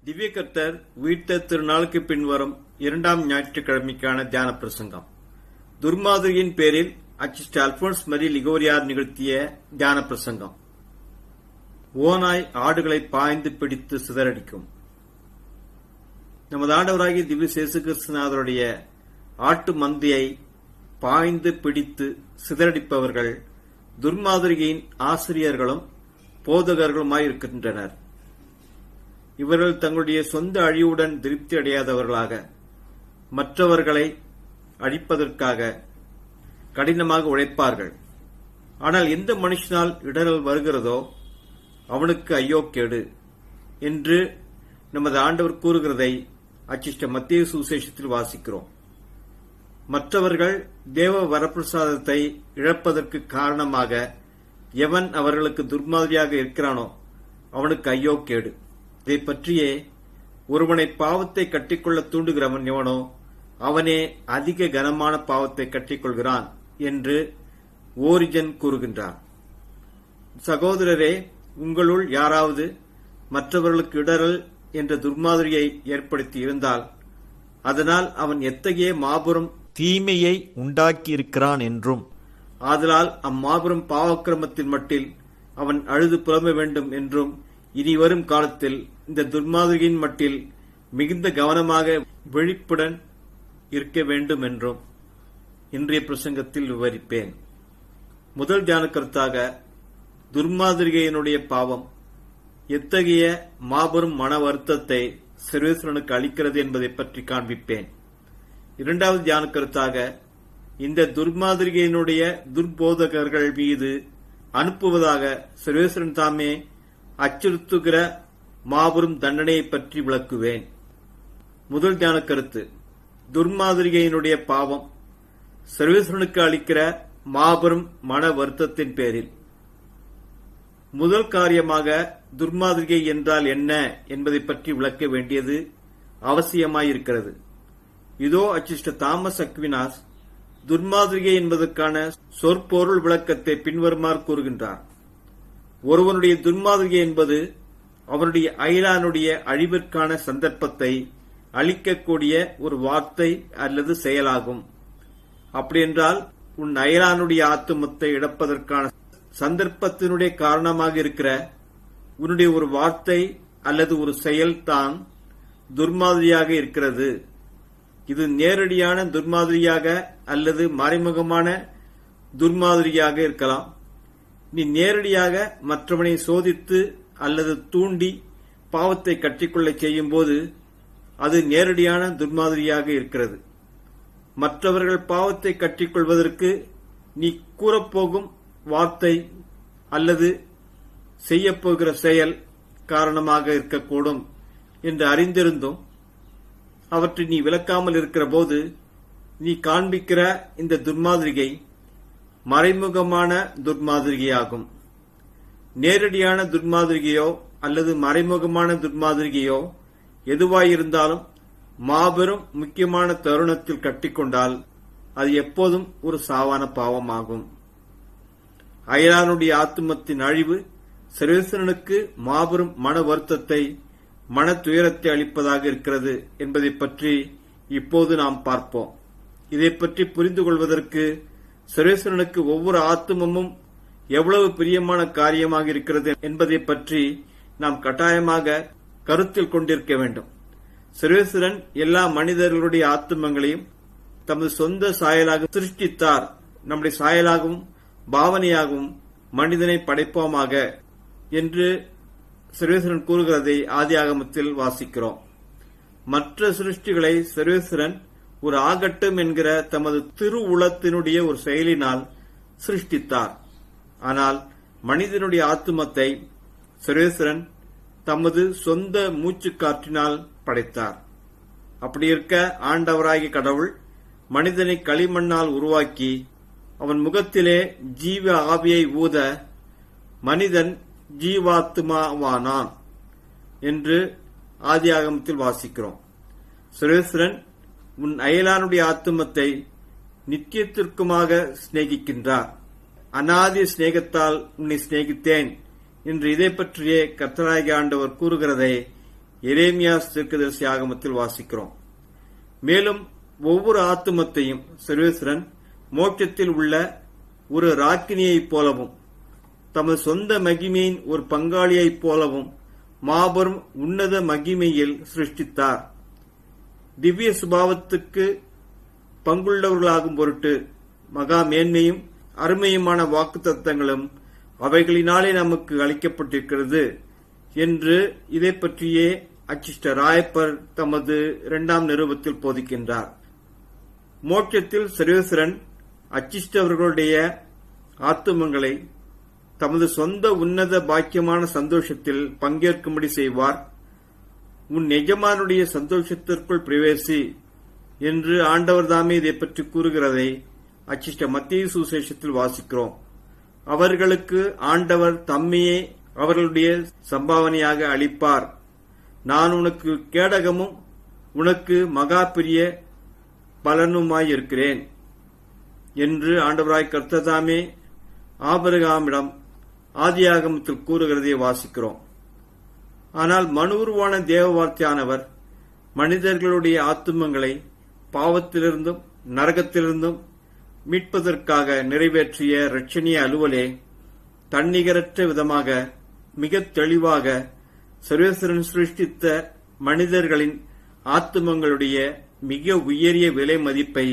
திவ்ய கர்த்தர் உயிர்த்த திருநாளுக்கு பின்வரும் 2ஆம் ஞாயிற்றுக்கிழமைக்கான தியான பிரசங்கம். துர்மாதிரியின் பேரில் அச்சிஸ்டர் அல்போன்ஸ் மரி லிகோரியார் நிகழ்த்திய தியான பிரசங்கம். ஓநாய் ஆடுகளை பாய்ந்து பிடித்து சிதறடிக்கும். நமது ஆண்டவராகிய திவ்ய இயேசு கிறிஸ்துநாதருடைய ஆட்டு மந்தையை பாய்ந்து பிடித்து சிதறடிப்பவர்கள் துர்மாதிரியின் ஆசிரியர்களும் போதகர்களுமாயிருக்கின்றனர். இவர்கள் தங்களுடைய சொந்த அழிவுடன் திருப்தி அடையாதவர்களாக மற்றவர்களை அழிப்பதற்காக கடினமாக உழைப்பார்கள். ஆனால் எந்த மனுஷனால் இடரல் வருகிறதோ அவனுக்கு ஐயோ கேடு என்று நமது ஆண்டவர் கூறுகிறதை அச்சிஷ்ட மத்தேயு சுவிசேஷத்தில் வாசிக்கிறோம். மற்றவர்கள் தேவ வரப்பிரசாதத்தை இழப்பதற்கு காரணமாக எவன் அவர்களுக்கு துர்மாதிரியாக இருக்கிறானோ அவனுக்கு ஐயோ கேடு. இதை பற்றியே ஒருவனை பாவத்தை கட்டிக்கொள்ள தூண்டுகிறவன் எவனோ அவனே அதிக கனமான பாவத்தை கட்டிக்கொள்கிறான் என்று ஓரிஜன் கூறுகின்றார். சகோதரரே, உங்களுள் யாராவது மற்றவர்களுக்கு இடரல் என்ற துர்மாதிரியை ஏற்படுத்தி இருந்தால் அதனால் அவன் எத்தகைய மாபெரும் தீமையை உண்டாக்கியிருக்கிறான் என்றும், ஆதலால் அம்மாபெரும் பாவக்கிரமத்தின் மட்டில் அவன் அழுது புலம்ப வேண்டும் என்றும், இனி வரும் காலத்தில் இந்த துர்மாதிரியின் மட்டில் மிகுந்த கவனமாக விழிப்புடன் இருக்க வேண்டும் என்றும் இன்றைய பிரசங்கத்தில் விவரிப்பேன். முதல் தியான கருத்தாக துர்மாதிரிகையினுடைய பாவம் எத்தகைய மாபெரும் மன வருத்தத்தை சர்வேஸ்வரனுக்கு அளிக்கிறது என்பதை பற்றி காண்பிப்பேன். இரண்டாவது தியான கருத்தாக இந்த துர்மாதிரிகையினுடைய துர்போதகர்கள் மீது அனுப்புவதாக சர்வேஸ்வரன் தாமே அச்சுறுத்துகிற மாபெரும் தண்டனையை பற்றி விளக்குவேன். முதல் தியான கருத்து, துர்மாதிரிகையினுடைய பாவம் சர்வேஸ்வரனுக்கு அளிக்கிற மாபெரும் மன வருத்தத்தின் பேரில். முதல் காரியமாக துர்மாதிரிகை என்றால் என்ன என்பதை பற்றி விளக்க வேண்டியது அவசியமாயிருக்கிறது. இதோ அச்சிஸ்டர் தாமஸ் அக்வினாஸ் துர்மாதிரிகை என்பதற்கான சொற்பொருள் விளக்கத்தை பின்வருமாறு கூறுகின்றார். ஒருவனுடைய துர்மாதிரிகை என்பது அவருடைய அயலானுடைய அழிவிற்கான சந்தர்ப்பத்தை அளிக்கக்கூடிய ஒரு வார்த்தை அல்லது செயலாகும். அப்படியென்றால் உன் அயலானுடைய ஆத்துமத்தை இழப்பதற்கான சந்தர்ப்பத்தினுடைய காரணமாக இருக்கிற உன்னுடைய ஒரு வார்த்தை அல்லது ஒரு செயல்தான் துர்மாதிரியாக இருக்கிறது. இது நேரடியான துர்மாதிரியாக அல்லது மறைமுகமான துர்மாதிரியாக இருக்கலாம். நீ நேரடியாக மற்றவனை சோதித்து அல்லது தூண்டி பாவத்தை கற்றிக்கொள்ள செய்யும் போது அது நேரடியான துர்மாதிரியாக இருக்கிறது. மற்றவர்கள் பாவத்தை கற்றிக்கொள்வதற்கு நீ கூறப்போகும் வார்த்தை அல்லது செய்யப்போகிற செயல் காரணமாக இருக்கக்கூடும் என்று அறிந்திருந்தும் அவற்றை நீ விளக்காமல் இருக்கிற போது நீ காண்பிக்கிற இந்த துர்மாதிரிகை மறைமுகமான துர்மாதிரிகையாகும். நேரடியான துர்மாதிரிகையோ அல்லது மறைமுகமான துர்மாதிரிகையோ எதுவாயிருந்தாலும் மாபெரும் முக்கியமான தருணத்தில் கட்டிக்கொண்டால் அது எப்போதும் ஒரு சாவான பாவமாகும். அயலானுடைய ஆத்துமத்தின் அழிவு சர்வேஸ்வரனுக்கு மாபெரும் மன வருத்தத்தை மன துயரத்தை அளிப்பதாக இருக்கிறது என்பதை பற்றி இப்போது நாம் பார்ப்போம். இதை பற்றி புரிந்து கொள்வதற்கு சர்வேஸ்வரனுக்கு ஒவ்வொரு ஆத்துமமும் எவ்வளவு பிரியமான காரியமாக இருக்கிறது என்பதை பற்றி நாம் கட்டாயமாக கருத்தில் கொண்டிருக்க வேண்டும். சர்வேஸ்வரன் எல்லா மனிதர்களுடைய ஆத்துமங்களையும் தமது சொந்த சாயலாக சிருஷ்டித்தார். நம்முடைய சாயலாகவும் பாவனையாகவும் மனிதனை படைப்போமாக என்று சர்வேஸ்வரன் கூறுகிறதை ஆதியாகமத்தில் வாசிக்கிறோம். மற்ற சிருஷ்டிகளை சர்வேஸ்வரன் ஒரு ஆகட்டும் என்கிற தமது திருவுளத்தினுடைய ஒரு செயலினால் சிருஷ்டித்தார். ஆனால் மனிதனுடைய ஆத்துமத்தை சர்வேஸ்வரன் தமது சொந்த மூச்சு காற்றினால் படைத்தார். அப்படி இருக்க ஆண்டவராகிய கடவுள் மனிதனை களிமண்ணால் உருவாக்கி அவன் முகத்திலே ஜீவ ஆவியை ஊத மனிதன் ஜீவாத்மாவானான் என்று ஆதியாகமத்தில் வாசிக்கிறோம். சர்வேஸ்வரன் உன் அயலானுடைய ஆத்துமத்தை நித்தியத்திற்குமாக சிநேகிக்கின்றார். அநாதி சிநேகத்தால் உன்னை சிநேகித்தேன் என்று இதை பற்றியே கர்த்தராகிய ஆண்டவர் கூறுகிறதை எரேமியா தீர்க்கதரிசி ஆகமத்தில் வாசிக்கிறோம். மேலும் ஒவ்வொரு ஆத்துமத்தையும் சர்வேஸ்வரன் மோட்சத்தில் உள்ள ஒரு ராக்கினியைப் போலவும் தமது சொந்த மகிமையின் ஒரு பங்காளியைப் போலவும் மாபெரும் உன்னத மகிமையில் சிருஷ்டித்தார். திவ்ய சுபாவத்துக்கு பங்குள்ளவர்களாகும் பொருட்டு மகா மேன்மையும் அருமையுமான வாக்குத்தத்தங்களும் அவைகளினாலே நமக்கு அளிக்கப்பட்டிருக்கிறது என்று இதை பற்றியே அச்சிஷ்ட ராயப்பர் தமது 2ஆம் நிருபத்தில் போதிக்கின்றார். மோட்சத்தில் சர்வேஸ்வரன் அச்சிஷ்டவர்களுடைய ஆத்துமங்களை தமது சொந்த உன்னத பாக்கியமான சந்தோஷத்தில் பங்கேற்கும்படி செய்வார். உன் எஜமானுடைய சந்தோஷத்திற்குள் பிரவேசி என்று ஆண்டவர் தாமே இதை பற்றி கூறுகிறதை அச்சிஷ்ட மத்தேயு சுவிசேஷத்தில் வாசிக்கிறோம். அவர்களுக்கு ஆண்டவர் தம்மையே அவர்களுடைய சம்பாவனையாக அளிப்பார். நான் உனக்கு கேடகமும் உனக்கு மகா பெரிய பலனுமாயிருக்கிறேன் என்று ஆண்டவராய் கர்த்ததாமே ஆபிரகாமிடம் ஆதியாகமத்தில் கூறுகிறதை வாசிக்கிறோம். ஆனால் மனு உருவான தேவ வார்த்தையானவர் மனிதர்களுடைய ஆத்துமங்களை பாவத்திலிருந்தும் நரகத்திலிருந்தும் மீட்பதற்காக நிறைவேற்றிய இரட்சணிய அலுவலே தன்னிகரற்ற விதமாக மிக தெளிவாக சர்வேஸ்வரன் சிருஷ்டித்த மனிதர்களின் ஆத்துமங்களுடைய மிக உயரிய விலை மதிப்பை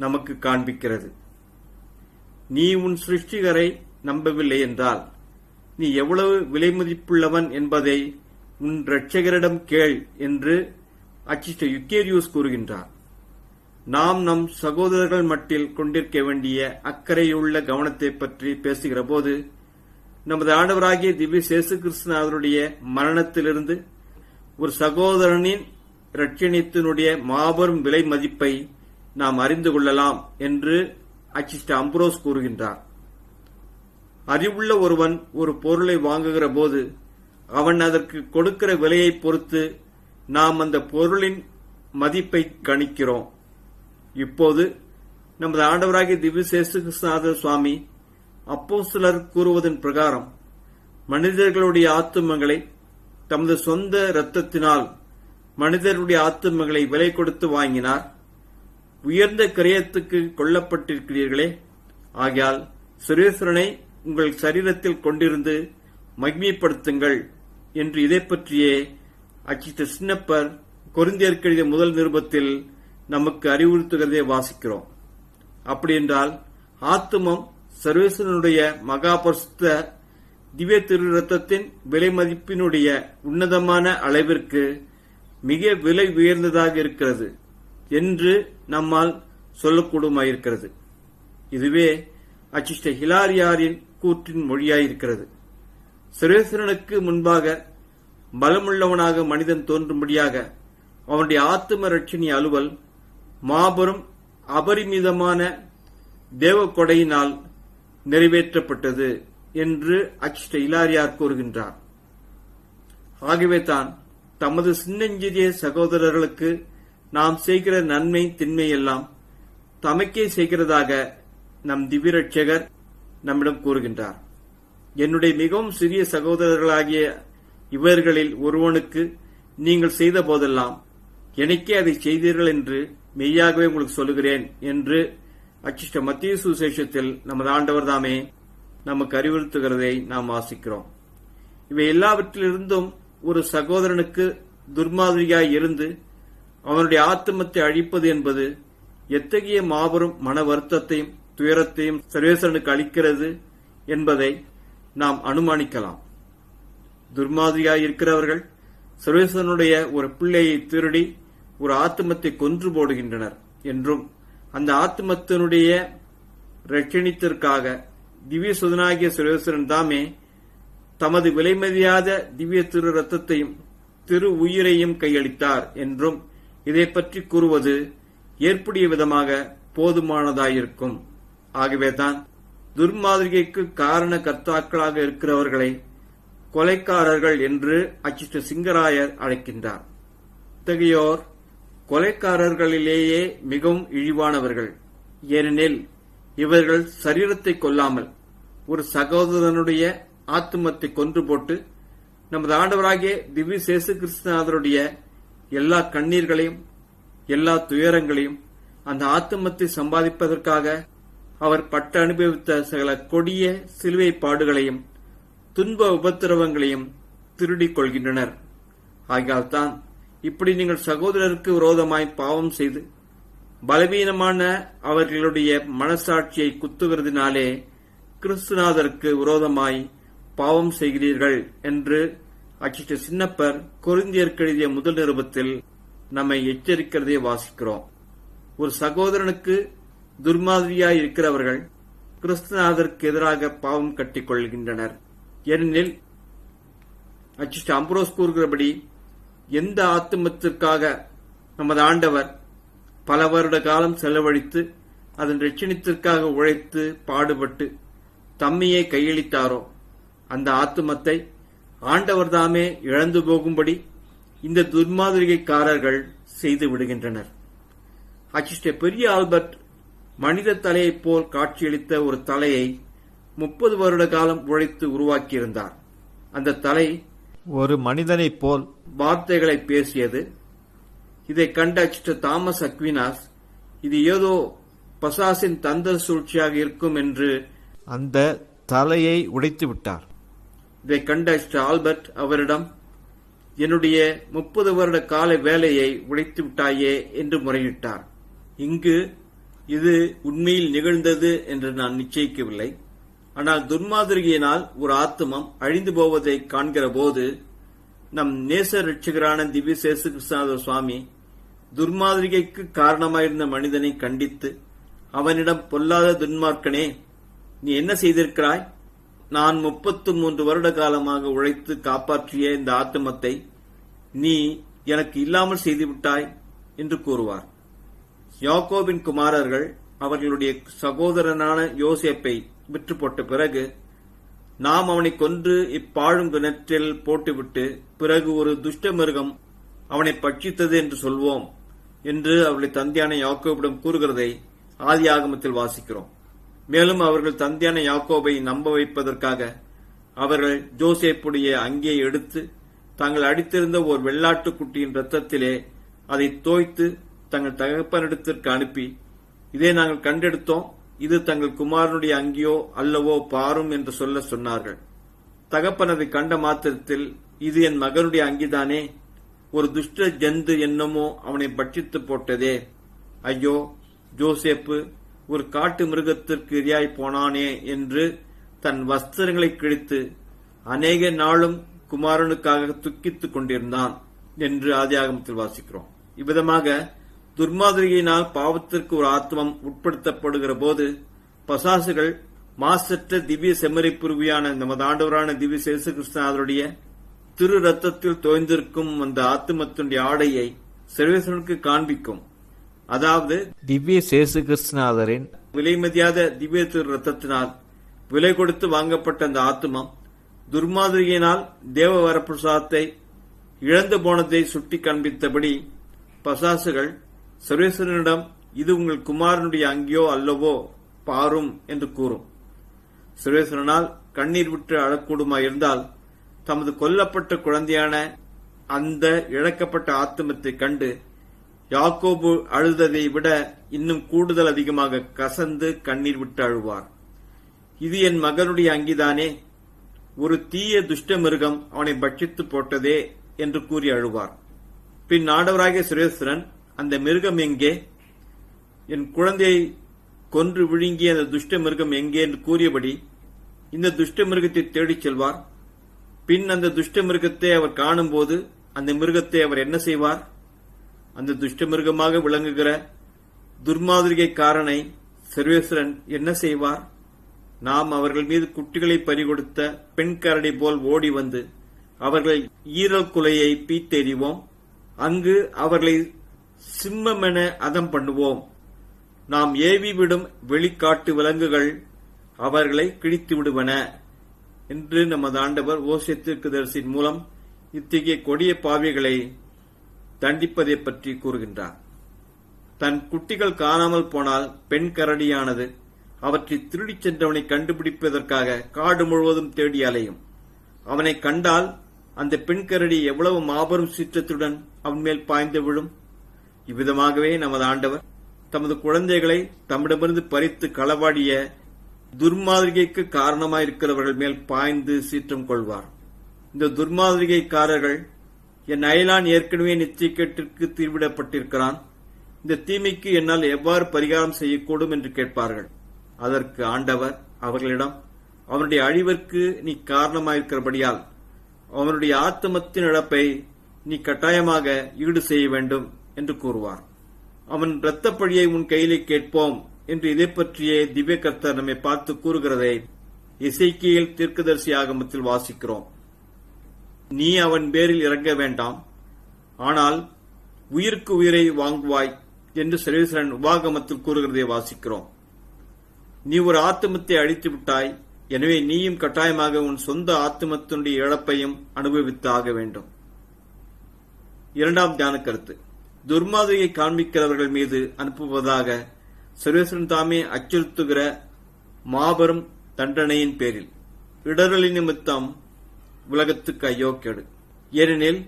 நமக்கு காண்பிக்கிறது. நீ உன் சிருஷ்டிகரை நம்பவில்லை என்றால் நீ எவ்வளவு விலை மதிப்புள்ளவன் என்பதை உன் இரட்சகரிடம் கேள் என்று அச்சிஷ்ட யுக்கேரியூஸ் கூறுகின்றார். நாம் நம் சகோதரர்கள் மட்டில் கொண்டிருக்க வேண்டிய அக்கறையுள்ள கவனத்தை பற்றி பேசுகிற போது நமது ஆண்டவராகிய திவ்ய இயேசு கிறிஸ்துவினுடைய மரணத்திலிருந்து ஒரு சகோதரனின் இரட்சணியத்தினுடைய மாபெரும் விலை மதிப்பை நாம் அறிந்து கொள்ளலாம் என்று அச்சிஷ்ட அம்ப்ரோஸ் கூறுகின்றார். அறிவுள்ள ஒருவன் ஒரு பொருளை வாங்குகிற போது அவன் அதற்கு கொடுக்கிற விலையை பொறுத்து நாம் அந்த பொருளின் மதிப்பை கணிக்கிறோம். இப்போது நமது ஆண்டவராகிய திவ்ய இயேசு கிறிஸ்து சுவாமி அப்போஸ்தலர் கூறுவதன் பிரகாரம் மனிதர்களுடைய ஆத்துமங்களை தமது சொந்த இரத்தத்தினால் மனிதர்களுடைய ஆத்துமங்களை விலை கொடுத்து வாங்கினார். உயர்ந்த கிரயத்துக்கு கொல்லப்பட்டிருக்கிறீர்களே, ஆகையால் சர்வேஸ்வரனை உங்கள் சரீரத்தில் கொண்டிருந்து மகிமைப்படுத்துங்கள் என்று இதை பற்றியே அச்சிஷ்ட சின்னப்பர் கொரிந்தியருக்கு எழுதிய முதல் நிருபத்தில் நமக்கு அறிவுறுத்துகிறதை வாசிக்கிறோம். அப்படியென்றால் ஆத்துமம் சர்வேஸ்வரனுடைய மகாபரிசுத்த திவ்ய திரு ரத்தத்தின் விலை மதிப்பினுடைய உன்னதமான அளவிற்கு மிக விலை உயர்ந்ததாக இருக்கிறது என்று நம்மால் சொல்லக்கூடுமாயிருக்கிறது. இதுவே அச்சிஷ்ட ஹிலாரியாரின் கூற்றின் மொழியாயிருக்கிறது. சர்வேஸ்வரனுக்கு முன்பாக பலமுள்ளவனாக மனிதன் தோன்றும்படியாக அவனுடைய ஆத்தும ரட்சணி அலுவல் மாபெரும் அபரிமிதமான தேவ கொடையினால் நிறைவேற்றப்பட்டது என்று அச்சிஷ்ட இலாரியார் கூறுகின்றார். ஆகவே தான் தமது சின்னஞ்சிறிய சகோதரர்களுக்கு நாம் செய்கிற நன்மை தின்மை எல்லாம் தமக்கே செய்கிறதாக நம் திவ்ய ரட்சகர் நம்மிடம் கூறுகின்றார். என்னுடைய மிகவும் சிறிய சகோதரர்களாகிய இவர்களில் ஒருவனுக்கு நீங்கள் செய்த போதெல்லாம் எனக்கே அதை செய்தீர்கள் என்று மெய்யாகவே உங்களுக்கு சொல்லுகிறேன் என்று அச்சிஷ்ட மத்தேயு சுவிசேஷத்தில் நமது ஆண்டவர் தாமே நமக்கு அறிவுறுத்துகிறதை நாம் வாசிக்கிறோம். இவை எல்லாவற்றிலிருந்தும் ஒரு சகோதரனுக்கு துர்மாதிரியாய் இருந்து அவனுடைய ஆத்துமத்தை அழிப்பது என்பது எத்தகைய மாபெரும் மன வருத்தத்தையும் துயரத்தையும் சர்வேஸ்வரனுக்கு அளிக்கிறது என்பதை நாம் அனுமானிக்கலாம். துர்மாதிரியாய் இருக்கிறவர்கள் சர்வேஸ்வரனுடைய ஒரு பிள்ளையை திருடி ஒரு ஆத்துமத்தை கொன்று போடுகின்றனர் என்றும் அந்த ஆத்துமத்தினுடைய ரட்சணித்திற்காக திவ்ய சுதனாகிய சர்வேஸ்வரன் தாமே தமது விலைமதியாத திவ்ய திரு ரத்தத்தையும் திரு உயிரையும் கையளித்தார் என்றும் இதை பற்றி கூறுவது ஏற்புடைய விதமாக போதுமானதாயிருக்கும். ஆகவேதான் துர்மாதிரிகைக்கு காரண கர்த்தாக்களாக இருக்கிறவர்களை கொலைக்காரர்கள் என்று அச்சிஷ்ட சிங்கராயர் அழைக்கின்றார். இத்தகையோர் கொலைக்காரர்களிலேயே மிகவும் இழிவானவர்கள். ஏனெனில் இவர்கள் சரீரத்தை கொல்லாமல் ஒரு சகோதரனுடைய ஆத்துமத்தை கொன்று போட்டு நமது ஆண்டவராகிய திவ்ய இயேசு கிறிஸ்துநாதருடைய எல்லா கண்ணீர்களையும் எல்லா துயரங்களையும் அந்த ஆத்துமத்தை சம்பாதிப்பதற்காக அவர் பட்டு அனுபவித்த சில கொடிய சிலுவை பாடுகளையும் துன்ப உபத்திரவங்களையும் திருடிக் கொள்கின்றனர். ஆகையால் தான் இப்படி நீங்கள் சகோதரருக்கு விரோதமாய் பாவம் செய்து பலவீனமான அவர்களுடைய மனசாட்சியை குத்துகிறதுனாலே கிறிஸ்துநாதருக்கு விரோதமாய் பாவம் செய்கிறீர்கள் என்று அச்சிட்ட சின்னப்பர் கொரிந்தியருக்கு எழுதிய முதல் நிருபத்தில் நம்மை எச்சரிக்கிறதை வாசிக்கிறோம். ஒரு சகோதரனுக்கு துர்மாதிரியாய் இருக்கிறவர்கள் கிறிஸ்துநாதருக்கு எதிராக பாவம் கட்டிக் கொள்கின்றனர். ஏனெனில் அச்சிட்ட அம்புரோஸ் கூறுகிறபடி எந்த ஆத்துமத்திற்காக நமது ஆண்டவர் பல வருட காலம் செலவழித்து அதன் ரட்சணித்திற்காக உழைத்து பாடுபட்டு தம்மையே கையளித்தாரோ அந்த ஆத்துமத்தை ஆண்டவர் தாமே இழந்து போகும்படி இந்த துர்மாதிரிகைக்காரர்கள் செய்து விடுகின்றனர். அச்சிஷ்ட பெரிய ஆல்பர்ட் மனித தலையைப் போல் காட்சியளித்த ஒரு தலையை 30 வருட காலம் உழைத்து உருவாக்கியிருந்தார். அந்த தலை ஒரு மனிதனைப் போல் வார்த்தைகளை பேசியது. இதை கண்ட அச்சிட்ட தாமஸ் அக்வினாஸ் இது ஏதோ பசாசின் தந்திர சூழ்ச்சியாக இருக்கும் என்று அந்த தலையை உடைத்து விட்டார். இதை கண்ட ஆல்பர்ட் அவரிடம், என்னுடைய 30 வருட கால வேலையை உடைத்து விட்டாயே என்று முறையிட்டார். இங்கு இது உண்மையில் நிகழ்ந்தது என்று நான் நிச்சயிக்கவில்லை. ஆனால் துர்மாதிரியினால் ஒரு ஆத்துமம் அழிந்து போவதை காண்கிற போது நம் நேச ரட்சகரான திவ்ய இயேசு கிறிஸ்துநாத சுவாமி துர்மாதிரிகைக்கு காரணமாயிருந்த மனிதனை கண்டித்து அவனிடம், பொல்லாத துன்மார்க்கனே, நீ என்ன செய்திருக்கிறாய்? நான் 33 வருட காலமாக உழைத்து காப்பாற்றிய இந்த ஆத்துமத்தை நீ எனக்கு இல்லாமல் செய்துவிட்டாய் என்று கூறுவார். யாக்கோபின் குமாரர்கள் அவர்களுடைய சகோதரனான யோசேப்பை விற்று போட்ட பிறகு, நாம் அவனை கொன்று இப்பாழும் கிணற்றில் போட்டுவிட்டு பிறகு ஒரு துஷ்ட மிருகம் அவனை பட்சித்தது என்று சொல்வோம் என்று அவருடைய தந்தையான யாக்கோபிடம் கூறுகிறதை ஆதி ஆகமத்தில் வாசிக்கிறோம். மேலும் அவர்கள் தந்தையான யாக்கோபை நம்ப வைப்பதற்காக அவர்கள் ஜோசேப்புடைய அங்கியை எடுத்து தாங்கள் அடித்திருந்த ஒரு வெள்ளாட்டுக்குட்டியின் இரத்தத்திலே அதை தோய்த்து தங்கள் தகப்பனிடத்திற்கு அனுப்பி, இதை நாங்கள் கண்டெடுத்தோம், இது தங்கள் குமாரனுடைய அங்கியோ அல்லவோ பாரும் என்று சொல்ல சொன்னார்கள். தகப்பன் அதை கண்ட மாத்திரத்தில், இது என் மகனுடைய அங்கிதானே, ஒரு துஷ்ட ஜந்து என்னமோ அவனை பட்சித்து போட்டதே, ஐயோ ஜோசேப்பு ஒரு காட்டு மிருகத்திற்கு இரையாய் போனானே என்று தன் வஸ்திரங்களை கிழித்து அநேக நாளும் குமாரனுக்காக துக்கித்துக் கொண்டிருந்தான் என்று ஆதியாகமத்தில் வாசிக்கிறோம். இவ்விதமாக துர்மாதிரியினால் பாவத்திற்கு ஒரு ஆத்மம் உட்படுத்தப்படுகிற போது பசாசுகள் மாசற்ற திவ்ய செம்மறி புருவியான நமது ஆண்டவரான திவ்ய இயேசு கிறிஸ்துநாதருடைய திரு ரத்தத்தில் தோய்ந்திருக்கும் அந்த ஆத்மத்தினுடைய ஆடையை சர்வேஸ்வரனுக்கு காண்பிக்கும். அதாவது திவ்ய இயேசு கிறிஸ்துநாதரின் விலைமதியாத திவ்ய திரு ரத்தத்தினால் விலை கொடுத்து வாங்கப்பட்ட அந்த ஆத்மம் துர்மாதிரியினால் தேவ வரப்பிரசாதத்தை இழந்து போனதை சுட்டி காண்பித்தபடி பசாசுகள் சர்வேஸ்வரனிடம், இது உங்கள் குமாரனுடைய அங்கியோ அல்லவோ பாரும் என்று கூறும். சர்வேஸ்வரனால் கண்ணீர் விட்டு அழக்கூடுமாயிருந்தால் தமது கொல்லப்பட்ட குழந்தையான அந்த இழக்கப்பட்ட ஆத்துமத்தை கண்டு யாக்கோபு அழுததை விட இன்னும் கூடுதல் அதிகமாக கசந்து கண்ணீர் விட்டு அழுவார். இது என் மகனுடைய அங்கிதானே, ஒரு தீய துஷ்ட மிருகம் அவனை பட்சித்து போட்டதே என்று கூறி அழுவார். பின் ஆண்டவராகிய சர்வேஸ்வரன், அந்த மிருகம் எங்கே? என் குழந்தையை கொன்று விழுங்கிய அந்த துஷ்ட மிருகம் எங்கே என்று கூறியபடி இந்த துஷ்ட மிருகத்தை தேடிச் செல்வார். பின் அந்த துஷ்ட மிருகத்தை அவர் காணும்போது அந்த மிருகத்தை அவர் என்ன செய்வார்? அந்த துஷ்ட மிருகமாக விளங்குகிற துர்மாதிரிகைக்காரனை சர்வேஸ்வரன் என்ன செய்வார்? நாம் அவர்கள் மீது குட்டிகளை பறிகொடுத்த பெண் கரடி போல் ஓடி வந்து அவர்கள் ஈரல் குலையை பீத்தெறிவோம். அங்கு அவர்களை சிம்மமென அதம் பண்ணுவோம். நாம் ஏவி விடும் வெளிக்காட்டு விலங்குகள் அவர்களை கிழித்து விடுவன என்று நமது ஆண்டவர் ஓசியா தீர்க்கதரிசியின் மூலம் இத்தகைய கொடிய பாவிகளை தண்டிப்பதை பற்றி கூறுகின்றார். தன் குட்டிகள் காணாமல் போனால் பெண் கரடியானது அவற்றை திருடிச் சென்றவனை கண்டுபிடிப்பதற்காக காடு முழுவதும் தேடி அலையும். அவனை கண்டால் அந்த பெண் கரடி எவ்வளவு மாபெரும் சீற்றத்துடன் அவன் மேல் பாய்ந்து விழும். இவ்விதமாகவே நமது ஆண்டவர் தமது குழந்தைகளை தம்மிடமிருந்து பறித்து களவாடிய துர்மாதிரிகைக்கு காரணமாயிருக்கிறவர்கள் மேல் பாய்ந்து சீற்றம் கொள்வார். இந்த துர்மாதிரிகைக்காரர்கள், என் அயலான் ஏற்கனவே நிச்சயக்கேட்டிற்கு தீர்விடப்பட்டிருக்கிறான், இந்த தீமைக்கு என்னால் எவ்வாறு பரிகாரம் செய்யக்கூடும் என்று கேட்பார்கள். அதற்கு ஆண்டவர் அவர்களிடம், அவனுடைய அழிவிற்கு நீ காரணமாயிருக்கிறபடியால் அவனுடைய ஆத்துமத்தின் இழப்பை நீ கட்டாயமாக ஈடு செய்ய வேண்டும் என்று கூறுவார். அவன் இரத்தப்பழியை உன் கையிலே கேட்போம் என்று இதை பற்றிய திவ்ய கர்த்தர் நம்மை பார்த்து கூறுகிறதை எசேக்கியேல் தீர்க்கதரிசி ஆகமத்தில் வாசிக்கிறோம். நீ அவன் பேரில் இறங்க வேண்டாம், ஆனால் உயிருக்கு உயிரை வாங்குவாய் என்று சர்வேஸ்வரன் உபாகமத்தில் கூறுகிறதை வாசிக்கிறோம். நீ ஒரு ஆத்துமத்தை அழித்து விட்டாய், எனவே நீயும் கட்டாயமாக உன் சொந்த ஆத்துமத்தினுடைய இழப்பையும் அனுபவித்து ஆக வேண்டும். இரண்டாம் தியான கருத்து, துர்மாதிரியை காண்பிக்கிறவர்கள் மீது அனுப்புவதாக சர்வேஸ்வரன் தாமே அச்சுறுத்துகிற மாபெரும் தண்டனையின் பேரில் இடரலின் நிமித்தம் உலகத்துக்கு ஐயோ கேடு. ஏனெனில்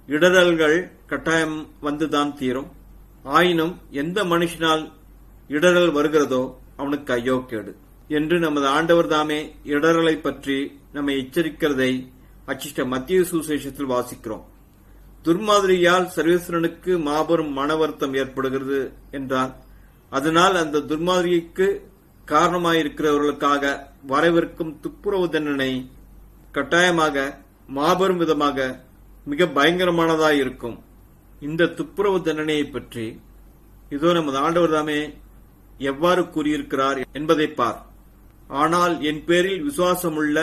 இடரல்கள் கட்டாயம் வந்துதான் தீரும். ஆயினும் எந்த மனுஷனால் இடரல் வருகிறதோ அவனுக்கு ஐயோ கேடு என்று நமது ஆண்டவர் தாமே இடரலை பற்றி நம்மை எச்சரிக்கிறதை அச்சிஷ்ட மத்திய சுசேஷத்தில் வாசிக்கிறோம். துர்மாதிரியால் சர்வேஸ்வரனுக்கு மாபெரும் மன வருத்தம் ஏற்படுகிறது என்றால், அதனால் அந்த துர்மாதிரிக்கு காரணமாயிருக்கிறவர்களுக்காக வரவிருக்கும் துப்புரவு தண்டனை கட்டாயமாக மாபெரும் விதமாக மிக பயங்கரமானதாயிருக்கும். இந்த துப்புரவு தண்டனையை பற்றி இதோ நமது ஆண்டவர் தாமே எவ்வாறு கூறியிருக்கிறார் என்பதை பார். ஆனால் என் பேரில் விசுவாசமுள்ள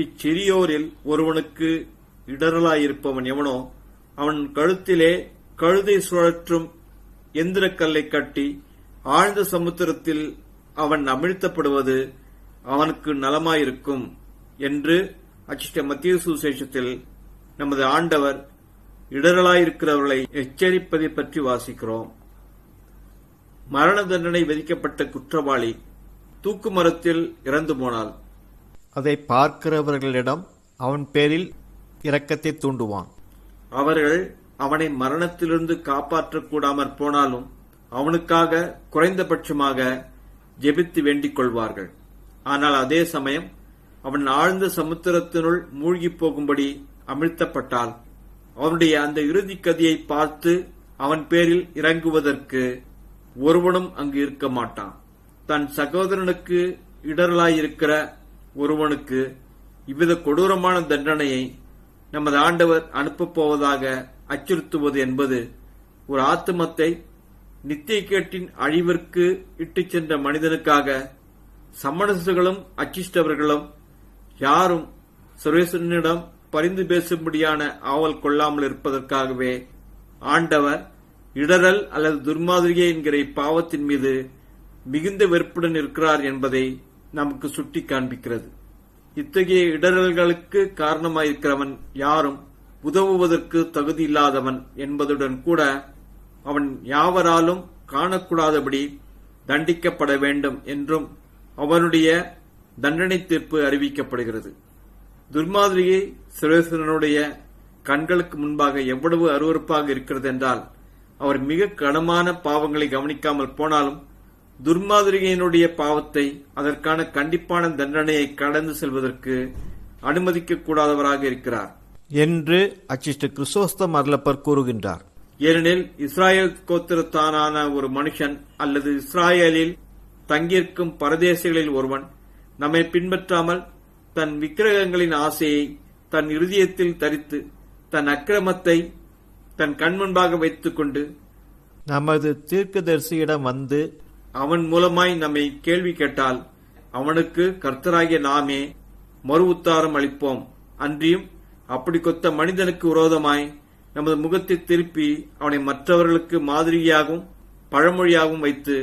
இச்சிறியோரில் ஒருவனுக்கு இடரலாயிருப்பவன் எவனோ அவன் கழுத்திலே கழுதை சுழற்றும் எந்திரக்கல்லை கட்டி ஆழ்ந்த சமுத்திரத்தில் அவன் அமிழ்த்தப்படுவது அவனுக்கு நலமாயிருக்கும் என்று அச்சிஷ்ட மத்திய சுசேஷத்தில் நமது ஆண்டவர் இடரலாயிருக்கிறவர்களை எச்சரிப்பதை பற்றி வாசிக்கிறோம். மரண தண்டனை விதிக்கப்பட்ட குற்றவாளி தூக்கு மரத்தில் இறந்து போனால் அதை பார்க்கிறவர்களிடம் அவன் பேரில் இரக்கத்தை தூண்டுவான். அவர்கள் அவனை மரணத்திலிருந்து காப்பாற்றக்கூடாமற் போனாலும் அவனுக்காக குறைந்தபட்சமாக ஜெபித்து வேண்டிக் கொள்வார்கள். ஆனால் அதே சமயம் அவன் ஆழ்ந்த சமுத்திரத்தினுள் மூழ்கி போகும்படி அமிழ்த்தப்பட்டால் அவனுடைய அந்த இறுதி கதியை பார்த்து அவன் பேரில் இறங்குவதற்கு ஒருவனும் அங்கு இருக்க மாட்டான். தன் சகோதரனுக்கு இடரலாயிருக்கிற ஒருவனுக்கு இவ்வித கொடூரமான தண்டனையை நமது ஆண்டவர் அனுப்பப் போவதாக அச்சுறுத்துவது என்பது ஒரு ஆத்துமத்தை நித்திய கேட்டின் அழிவிற்கு இட்டுச் சென்ற மனிதனுக்காக சம்மனசுகளும் அச்சிஷ்டவர்களும் யாரும் சர்வேஸ்வரனிடம் பரிந்து பேசும்படியான ஆவல் கொள்ளாமல் இருப்பதற்காகவே ஆண்டவர் இடரல் அல்லது துர்மாதிரியை என்கிற இப்பாவத்தின் மீது மிகுந்த வெறுப்புடன் இருக்கிறார் என்பதை நமக்கு சுட்டி காண்பிக்கிறது. இத்தகைய இடரல்களுக்கு காரணமாயிருக்கிறவன் யாரும் உதவுவதற்கு தகுதியில்லாதவன் என்பதுடன் கூட அவன் யாவராலும் காணக்கூடாதபடி தண்டிக்கப்பட வேண்டும் என்றும் அவனுடைய தண்டனை தீர்ப்பு அறிவிக்கப்படுகிறது. துர்மாதிரியை சர்வேஸ்வரனுடைய கண்களுக்கு முன்பாக எவ்வளவு அருவருப்பாக இருக்கிறது என்றால், அவர் மிக கனமான பாவங்களை கவனிக்காமல் போனாலும் துர்மாதிரியினுடைய பாவத்தை அதற்கான கண்டிப்பான தண்டனையை கடந்து செல்வதற்கு அனுமதிக்க கூடாதவராக இருக்கிறார் என்று அச்சிஷ்ட கிறிஸ்தோஸ்தம் அருளப்பர் கூறுகின்றார். ஏனெனில் இஸ்ராயேல் கோத்திரத்தான ஒரு மனுஷன் அல்லது இஸ்ராயேலில் தங்கியிருக்கும் பரதேசிகளில் ஒருவன் நம்மை பின்பற்றாமல் தன் விக்கிரகங்களின் ஆசையை தன் இருதயத்தில் தரித்து தன் அக்கிரமத்தை தன் கண் முன்பாக வைத்துக் கொண்டு நமது தீர்க்கதரிசியிடம் வந்து அவன் மூலமாய் நம்மை கேள்வி கேட்டால் அவனுக்கு கர்த்தராகிய நாமே மறு உத்தாரம் அளிப்போம். அன்றியும் அப்படி கொத்த மனிதனுக்கு விரோதமாய் நமது முகத்தை திருப்பி அவனை மற்றவர்களுக்கு மாதிரியாகவும் பழமொழியாகவும் வைத்து